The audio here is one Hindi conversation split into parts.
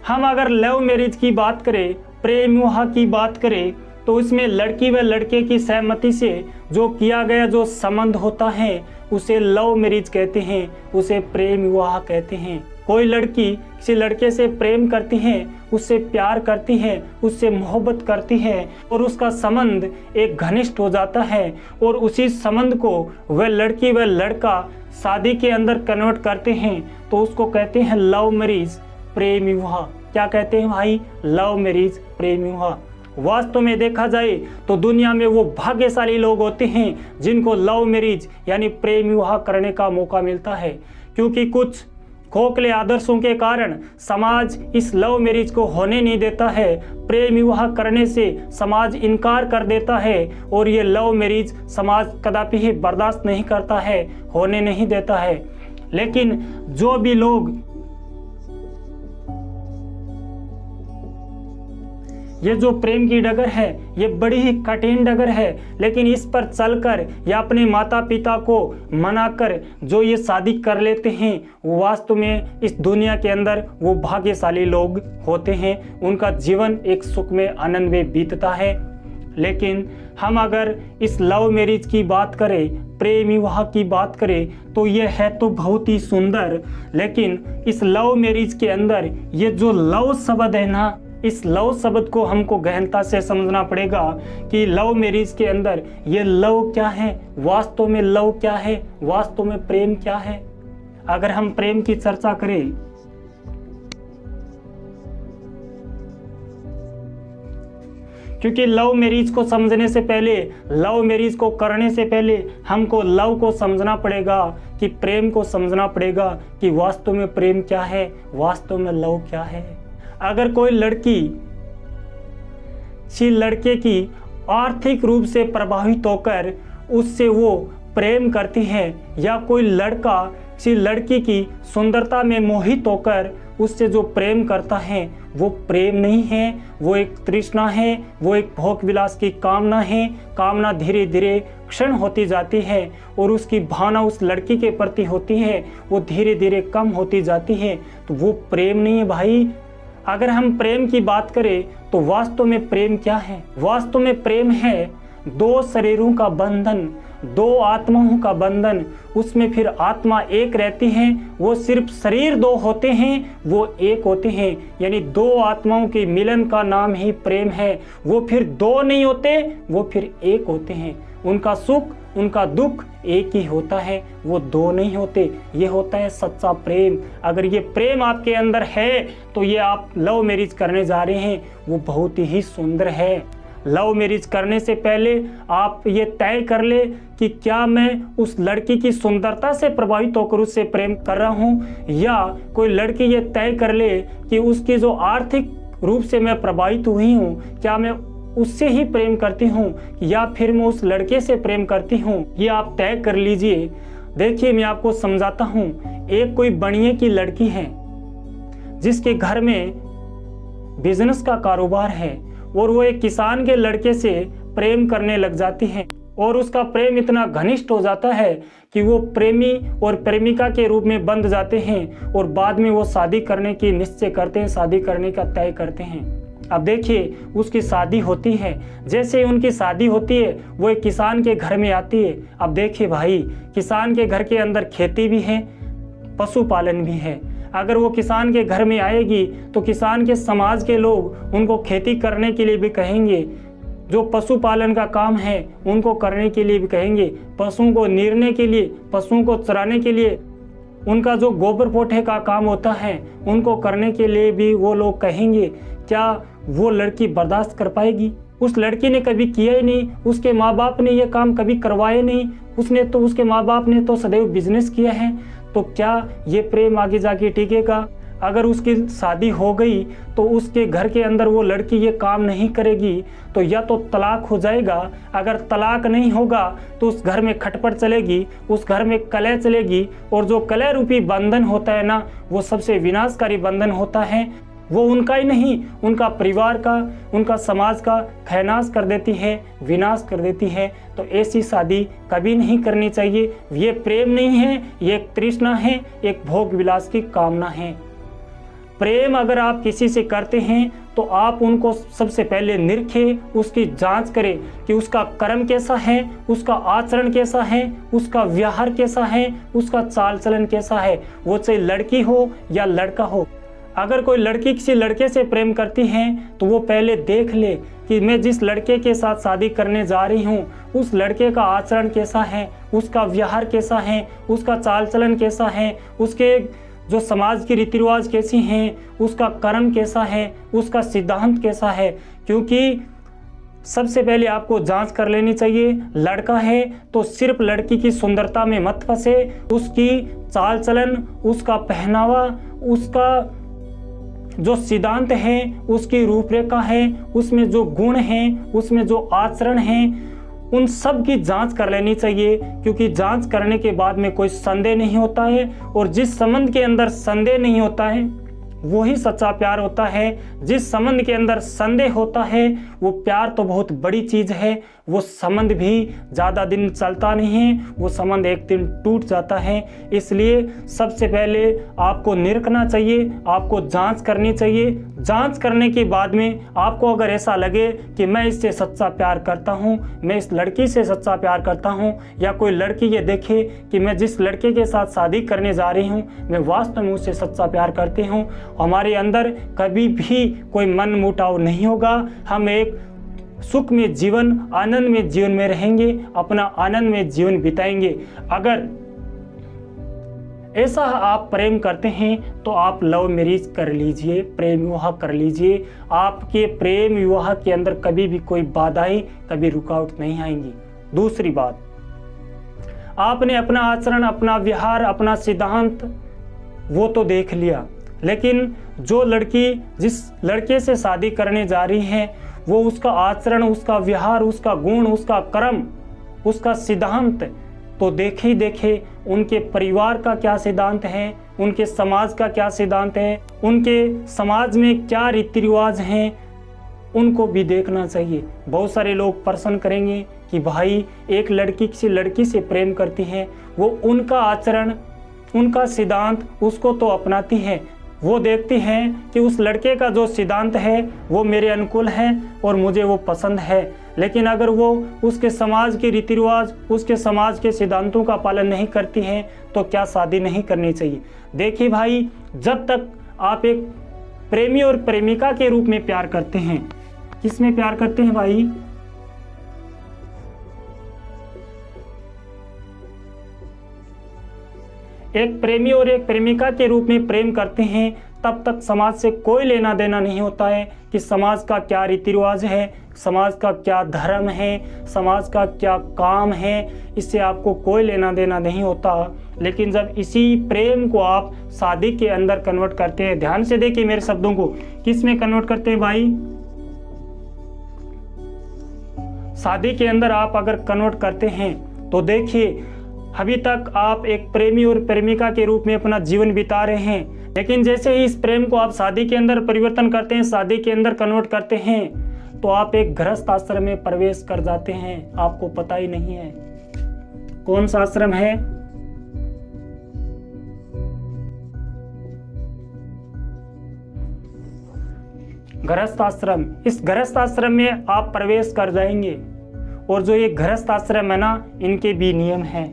हम अगर लव मैरिज की बात करें, प्रेम विवाह की बात करें, तो इसमें लड़की व लड़के की सहमति से जो किया गया जो संबंध होता है उसे लव मैरिज कहते हैं, उसे प्रेम विवाह कहते हैं। कोई लड़की किसी लड़के से प्रेम करती है, उससे प्यार करती है, उससे मोहब्बत करती है और उसका संबंध एक घनिष्ठ हो जाता है और उसी संबंध को वह लड़की व लड़का शादी के अंदर कन्वर्ट करते हैं, तो उसको कहते हैं लव मैरिज, प्रेम विवाह। क्या कहते हैं भाई? लव मैरिज, प्रेम विवाह। वास्तव में देखा जाए तो दुनिया में वो भाग्यशाली लोग होते हैं जिनको लव मैरिज यानी प्रेम विवाह करने का मौका मिलता है, क्योंकि कुछ खोखले आदर्शों के कारण समाज इस लव मैरिज को होने नहीं देता है। प्रेम विवाह करने से समाज इनकार कर देता है और ये लव मैरिज समाज कदापि ही बर्दाश्त नहीं करता है, होने नहीं देता है। लेकिन जो भी लोग ये जो प्रेम की डगर है ये बड़ी ही कठिन डगर है, लेकिन इस पर चलकर या अपने माता पिता को मनाकर जो ये शादी कर लेते हैं वो वास्तव में इस दुनिया के अंदर वो भाग्यशाली लोग होते हैं, उनका जीवन एक सुख में आनंद में बीतता है। लेकिन हम अगर इस लव मैरिज की बात करें, प्रेम विवाह की बात करें, तो ये है तो बहुत ही सुंदर, लेकिन इस लव मैरिज के अंदर ये जो लव शब्द है ना, इस लव शब्द को हमको गहनता से समझना पड़ेगा कि लव मैरिज के अंदर ये लव क्या है, वास्तव में लव क्या है, वास्तव में प्रेम क्या है। अगर हम प्रेम की चर्चा करें, क्योंकि लव मैरिज को समझने से पहले, लव मैरिज को करने से पहले हमको लव को समझना पड़ेगा, कि प्रेम को समझना पड़ेगा कि वास्तव में प्रेम क्या है, वास्तव में लव क्या है। अगर कोई लड़की किसी लड़के की आर्थिक रूप से प्रभावित होकर उससे वो प्रेम करती है, या कोई लड़का किसी लड़की की सुंदरता में मोहित होकर उससे जो प्रेम करता है वो प्रेम नहीं है, वो एक तृष्णा है, वो एक भोग विलास की कामना है। कामना धीरे धीरे क्षण होती जाती है और उसकी भावना उस लड़की के प्रति होती है वो धीरे धीरे कम होती जाती है, तो वो प्रेम नहीं है भाई। अगर हम प्रेम की बात करें तो वास्तव में प्रेम क्या है? वास्तव में प्रेम है दो शरीरों का बंधन, दो आत्माओं का बंधन। उसमें फिर आत्मा एक रहती है, वो सिर्फ शरीर दो होते हैं, वो एक होते हैं, यानी दो आत्माओं के मिलन का नाम ही प्रेम है। वो फिर दो नहीं होते, वो फिर एक होते हैं। उनका सुख उनका दुख एक ही होता है, वो दो नहीं होते। ये होता है सच्चा प्रेम। अगर ये प्रेम आपके अंदर है तो ये आप लव मैरिज करने जा रहे हैं, वो बहुत ही सुंदर है। लव मैरिज करने से पहले आप ये तय कर ले कि क्या मैं उस लड़की की सुंदरता से प्रभावित होकर उससे प्रेम कर रहा हूँ, या कोई लड़की ये तय कर ले कि उसकी जो आर्थिक रूप से मैं प्रभावित हुई हूँ, क्या मैं उससे ही प्रेम करती हूँ या फिर मैं उस लड़के से प्रेम करती हूँ, ये आप तय कर लीजिए। देखिए मैं आपको समझाता हूँ। एक कोई बनिए की लड़की है जिसके घर में बिजनेस का कारोबार है और वो एक किसान के लड़के से प्रेम करने लग जाती है और उसका प्रेम इतना घनिष्ठ हो जाता है कि वो प्रेमी और प्रेमिका के रूप में बंध जाते हैं और बाद में वो शादी करने की निश्चय करते हैं, शादी करने का तय करते हैं। अब देखिए उसकी शादी होती है, जैसे उनकी शादी होती है वो एक किसान के घर में आती है। अब देखिए भाई, किसान के घर के अंदर खेती भी है, पशुपालन भी है। अगर वो किसान के घर में आएगी तो किसान के समाज के लोग उनको खेती करने के लिए भी कहेंगे, जो पशुपालन का काम है उनको करने के लिए भी कहेंगे, पशुओं को निरने के लिए, पशुओं को चराने के लिए, उनका जो गोबर पोठे का काम होता है उनको करने के लिए भी वो लोग कहेंगे। क्या वो लड़की बर्दाश्त कर पाएगी? उस लड़की ने कभी किया ही नहीं, उसके माँ बाप ने ये काम कभी करवाए नहीं, उसके माँ बाप ने तो सदैव बिजनेस किया है, तो क्या ये प्रेम आगे जाके टिकेगा? अगर उसकी शादी हो गई तो उसके घर के अंदर वो लड़की ये काम नहीं करेगी तो या तो तलाक हो जाएगा, अगर तलाक नहीं होगा तो उस घर में खटपट चलेगी, उस घर में कलह चलेगी, और जो कलह रूपी बंधन होता है ना, वो सबसे विनाशकारी बंधन होता है। वो उनका ही नहीं, उनका परिवार का, उनका समाज का खैनाश कर देती है, विनाश कर देती है। तो ऐसी शादी कभी नहीं करनी चाहिए। ये प्रेम नहीं है, ये एक तृष्णा है, एक भोग विलास की कामना है। प्रेम अगर आप किसी से करते हैं तो आप उनको सबसे पहले निरखें, उसकी जांच करें कि उसका कर्म कैसा है, उसका आचरण कैसा है, उसका व्यवहार कैसा है, उसका चाल चलन कैसा है, वो चाहे लड़की हो या लड़का हो। अगर कोई लड़की किसी लड़के से प्रेम करती है तो वो पहले देख ले कि मैं जिस लड़के के साथ शादी करने जा रही हूँ उस लड़के का आचरण कैसा है, उसका व्यवहार कैसा है, उसका चाल चलन कैसा है, उसके जो समाज की रीति रिवाज कैसी हैं, उसका कर्म कैसा है, उसका सिद्धांत कैसा है। क्योंकि सबसे पहले आपको जांच कर लेनी चाहिए। लड़का है तो सिर्फ लड़की की सुंदरता में मत फंसे, उसकी चाल चलन, उसका पहनावा, उसका जो सिद्धांत है, उसकी रूपरेखा है, उसमें जो गुण हैं, उसमें जो आचरण हैं, उन सब की जांच कर लेनी चाहिए। क्योंकि जांच करने के बाद में कोई संदेह नहीं होता है, और जिस संबंध के अंदर संदेह नहीं होता है वही सच्चा प्यार होता है। जिस संबंध के अंदर संदेह होता है वो प्यार तो बहुत बड़ी चीज़ है, वो संबंध भी ज़्यादा दिन चलता नहीं है, वो संबंध एक दिन टूट जाता है। इसलिए सबसे पहले आपको निरखना चाहिए, आपको जांच करनी चाहिए। जांच करने के बाद में आपको अगर ऐसा लगे कि मैं इससे सच्चा प्यार करता हूँ, मैं इस लड़की से सच्चा प्यार करता हूँ, या कोई लड़की ये देखे कि मैं जिस लड़के के साथ शादी करने जा रही हूँ मैं वास्तव में उससे सच्चा प्यार करती हूँ, हमारे अंदर कभी भी कोई मन मुटाव नहीं होगा, हम एक सुख में जीवन, आनंद में जीवन में रहेंगे, अपना आनंद में जीवन बिताएंगे। अगर ऐसा आप प्रेम करते हैं तो आप लव मैरिज कर लीजिए, प्रेम विवाह कर लीजिए। आपके प्रेम विवाह के अंदर कभी भी कोई बाधाएं, कभी रुकावट नहीं आएंगी। दूसरी बात, आपने अपना आचरण, अपना व्यवहार, अपना सिद्धांत वो तो देख लिया, लेकिन जो लड़की जिस लड़के से शादी करने जा रही है वो उसका आचरण, उसका व्यवहार, उसका गुण, उसका कर्म, उसका सिद्धांत तो देखे ही देखे। उनके परिवार का क्या सिद्धांत है, उनके समाज का क्या सिद्धांत है, उनके समाज में क्या रीति रिवाज हैं, उनको भी देखना चाहिए। बहुत सारे लोग प्रश्न करेंगे कि भाई एक लड़की किसी लड़की से प्रेम करती है, वो उनका आचरण, उनका सिद्धांत उसको तो अपनाती है, वो देखती हैं कि उस लड़के का जो सिद्धांत है वो मेरे अनुकूल है और मुझे वो पसंद है। लेकिन अगर वो उसके समाज के रीति रिवाज, उसके समाज के सिद्धांतों का पालन नहीं करती हैं तो क्या शादी नहीं करनी चाहिए। देखिए भाई, जब तक आप एक प्रेमी और प्रेमिका के रूप में प्यार करते हैं, किसमें प्यार करते हैं भाई, एक प्रेमी और एक प्रेमिका के रूप में प्रेम करते हैं, तब तक समाज से कोई लेना देना नहीं होता है कि समाज का क्या रीति रिवाज है, समाज का क्या धर्म है, समाज का क्या काम है, इससे आपको कोई लेना देना नहीं होता। लेकिन जब इसी प्रेम को आप शादी के अंदर कन्वर्ट करते हैं, ध्यान से देखिए मेरे शब्दों को, किस में कन्वर्ट करते हैं भाई, शादी के अंदर आप अगर कन्वर्ट करते हैं तो देखिए अभी तक आप एक प्रेमी और प्रेमिका के रूप में अपना जीवन बिता रहे हैं, लेकिन जैसे ही इस प्रेम को आप शादी के अंदर परिवर्तन करते हैं, शादी के अंदर कन्वर्ट करते हैं, तो आप एक गृहस्थ आश्रम में प्रवेश कर जाते हैं। आपको पता ही नहीं है कौन सा आश्रम है, गृहस्थ आश्रम। इस गृहस्थ आश्रम में आप प्रवेश कर जाएंगे, और जो ये गृहस्थ आश्रम है ना, इनके भी नियम हैं।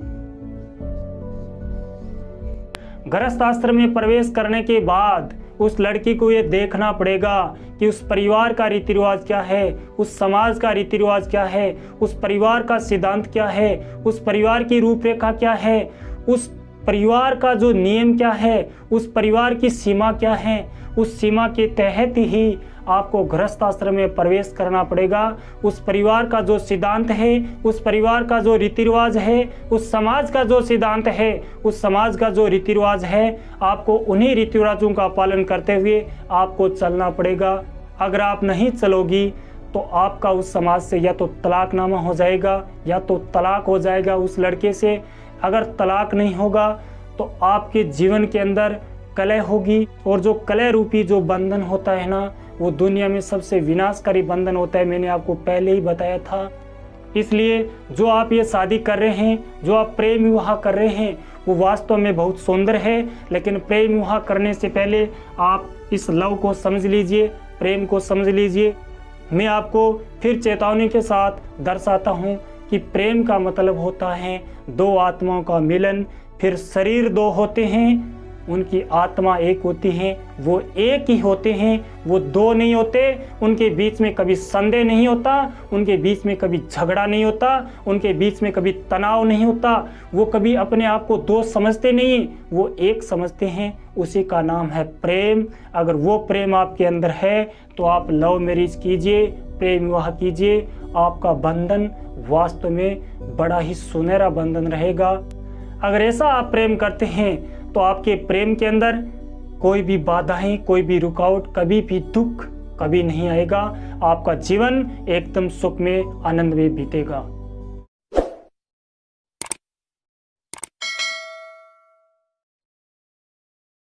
गृहस्थ आश्रम में प्रवेश करने के बाद उस लड़की को ये देखना पड़ेगा कि उस परिवार का रीति रिवाज क्या है, उस समाज का रीति रिवाज क्या है, उस परिवार का सिद्धांत क्या है, उस परिवार की रूपरेखा क्या है, उस परिवार का जो नियम क्या है, उस परिवार की सीमा क्या है। उस सीमा के तहत ही आपको गृहस्थ आश्रम में प्रवेश करना पड़ेगा। उस परिवार का जो सिद्धांत है, उस परिवार का जो रीति रिवाज है, उस समाज का जो सिद्धांत है, उस समाज का जो रीति रिवाज है, आपको उन्हीं रीति रिवाजों का पालन करते हुए आपको चलना पड़ेगा। अगर आप नहीं चलोगी तो आपका उस समाज से या तो तलाकनामा हो जाएगा या तो तलाक हो जाएगा उस लड़के से। अगर तलाक नहीं होगा तो आपके जीवन के अंदर कलह होगी, और जो कलह रूपी जो बंधन होता है ना, वो दुनिया में सबसे विनाशकारी बंधन होता है। मैंने आपको पहले ही बताया था। इसलिए जो आप ये शादी कर रहे हैं, जो आप प्रेम विवाह कर रहे हैं, वो वास्तव में बहुत सुंदर है, लेकिन प्रेम विवाह करने से पहले आप इस लव को समझ लीजिए, प्रेम को समझ लीजिए। मैं आपको फिर चेतावनी के साथ दर्शाता हूँ कि प्रेम का मतलब होता है दो आत्माओं का मिलन। फिर शरीर दो होते हैं, उनकी आत्मा एक होती है, वो एक ही होते हैं, वो दो नहीं होते। उनके बीच में कभी संदेह नहीं होता, उनके बीच में कभी झगड़ा नहीं होता, उनके बीच में कभी तनाव नहीं होता। वो कभी अपने आप को दो समझते नहीं, वो एक समझते हैं। उसी का नाम है प्रेम। अगर वो प्रेम आपके अंदर है तो आप लव मैरिज कीजिए, प्रेम विवाह कीजिए। आपका बंधन वास्तव में बड़ा ही सुनहरा बंधन रहेगा। अगर ऐसा आप प्रेम करते हैं तो आपके प्रेम के अंदर कोई भी बाधाएं, कोई भी रुकावट, कभी भी दुख कभी नहीं आएगा। आपका जीवन एकदम सुख में, आनंद में बीतेगा।